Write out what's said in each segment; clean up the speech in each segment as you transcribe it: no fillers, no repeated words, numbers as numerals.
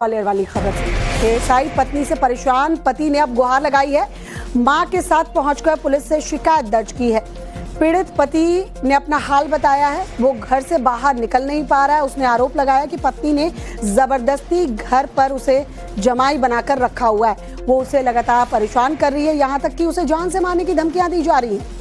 ग्वालियर वाली खबर से एएसआई पत्नी से परेशान पति ने अब गुहार लगाई है। मां के साथ पहुंचकर पुलिस से शिकायत दर्ज की है। पीड़ित पति ने अपना हाल बताया है, वो घर से बाहर निकल नहीं पा रहा है। उसने आरोप लगाया कि पत्नी ने जबरदस्ती घर पर उसे जमाई बनाकर रखा हुआ है। वो उसे लगातार परेशान कर रही है, यहाँ तक कि उसे जान से मारने की धमकियां दी जा रही हैं।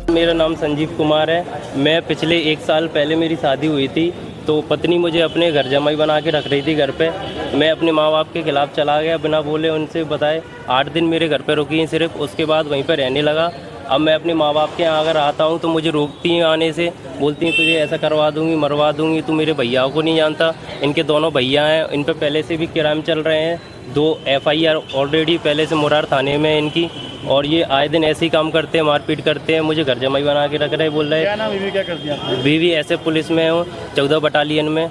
मेरा नाम संजीव कुमार है। मैं पिछले 1 साल पहले मेरी शादी हुई थी, तो पत्नी मुझे अपने घर जमाई बना के रख रही थी घर पे। मैं अपने माँ बाप के खिलाफ चला गया, बिना बोले उनसे बताए। 8 दिन मेरे घर पे रुकी हैं सिर्फ, उसके बाद वहीं पर रहने लगा। अब मैं अपने माँ बाप के यहाँ अगर आता हूँ तो मुझे रोकती हैं आने से, बोलती हैं तुझे ऐसा करवा दूँगी, मरवा दूँगी। तू मेरे भैया को नहीं जानता, इनके दोनों भैया हैं, इन पर पहले से भी क्राइम चल रहे हैं। 2 FIR ऑलरेडी पहले से मुरार थाने में है इनकी, और ये आए दिन ऐसे ही काम करते हैं, मारपीट करते हैं। मुझे घर जमाई बना के रख रहे हैं, बोल रहे हैं। क्या नाम बीवी क्या करती है? बीवी ऐसे पुलिस में हूँ, 14 बटालियन में।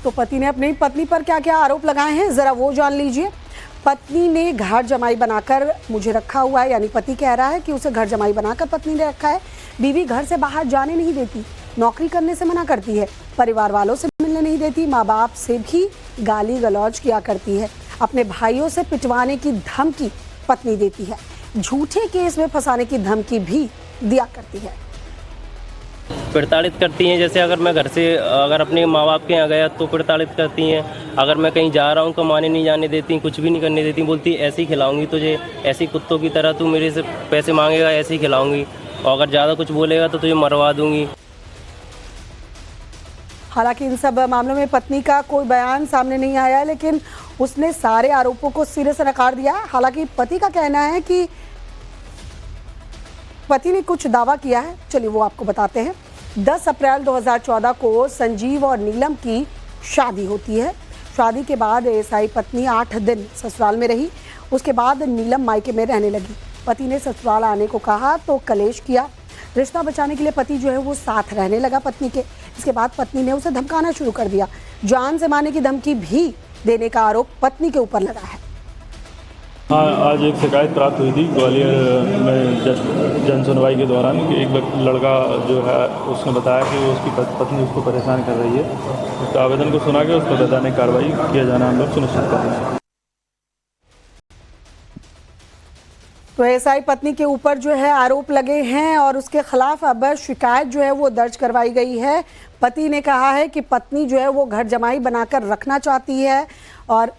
तो पति ने अपनी पत्नी पर क्या क्या आरोप लगाए हैं, जरा वो जान लीजिए। पत्नी ने घर जमाई बनाकर मुझे रखा हुआ है, यानी पति कह रहा है कि उसे घर जमाई बनाकर पत्नी ने रखा है। बीवी घर से बाहर जाने नहीं देती, नौकरी करने से मना करती है, परिवार वालों से मिलने नहीं देती, माँ बाप से भी गाली गलौज किया करती है, अपने भाइयों से पिटवाने की धमकी पत्नी देती है, झूठे केस में फंसाने की धमकी भी दिया करती है। प्रताड़ित करती हैं। जैसे अगर मैं घर से अगर अपने माँ बाप के यहाँ गया तो प्रताड़ित करती हैं। अगर मैं कहीं जा रहा हूँ कमाने नहीं जाने देती, कुछ भी नहीं करने देती। बोलती ऐसे ही खिलाऊंगी तुझे, ऐसी कुत्तों की तरह तू मेरे से पैसे मांगेगा, ऐसे ही खिलाऊंगी, और अगर ज़्यादा कुछ बोलेगा तो तुझे मरवा दूंगी। हालांकि इन सब मामलों में पत्नी का कोई बयान सामने नहीं आया है, लेकिन उसने सारे आरोपों को सिरे से नकार दिया। हालांकि पति का कहना है कि पति ने कुछ दावा किया है, चलिए वो आपको बताते हैं। 10 अप्रैल 2014 को संजीव और नीलम की शादी होती है। शादी के बाद एएसआई पत्नी 8 दिन ससुराल में रही। उसके बाद नीलम मायके में रहने लगी। पति ने ससुराल आने को कहा तो कलेश किया। रिश्ता बचाने के लिए पति जो है वो साथ रहने लगा पत्नी के। इसके बाद पत्नी ने उसे धमकाना शुरू कर दिया। जान से मारने की धमकी भी देने का आरोप पत्नी के ऊपर लगा है। हाँ, आज एक शिकायत प्राप्त हुई थी ग्वालियर में जन सुनवाई के दौरान कि एक लड़का जो है उसने बताया कि उसकी पत्नी उसको परेशान कर रही है। उसके आवेदन को सुना के उस पर वैधानिक कार्रवाई किया जाना हम लोग सुनिश्चित कर रहे हैं। तो एएसआई पत्नी के ऊपर जो है आरोप लगे हैं और उसके खिलाफ अब शिकायत जो है वो दर्ज करवाई गई है। पति ने कहा है कि पत्नी जो है वो घर जमाई बनाकर रखना चाहती है और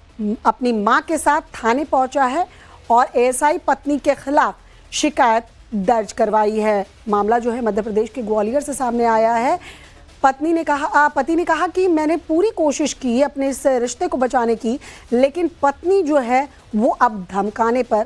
अपनी मां के साथ थाने पहुंचा है और एएसआई पत्नी के खिलाफ शिकायत दर्ज करवाई है। मामला जो है मध्य प्रदेश के ग्वालियर से सामने आया है। पति ने कहा कि मैंने पूरी कोशिश की अपने इस रिश्ते को बचाने की, लेकिन पत्नी जो है वो अब धमकाने पर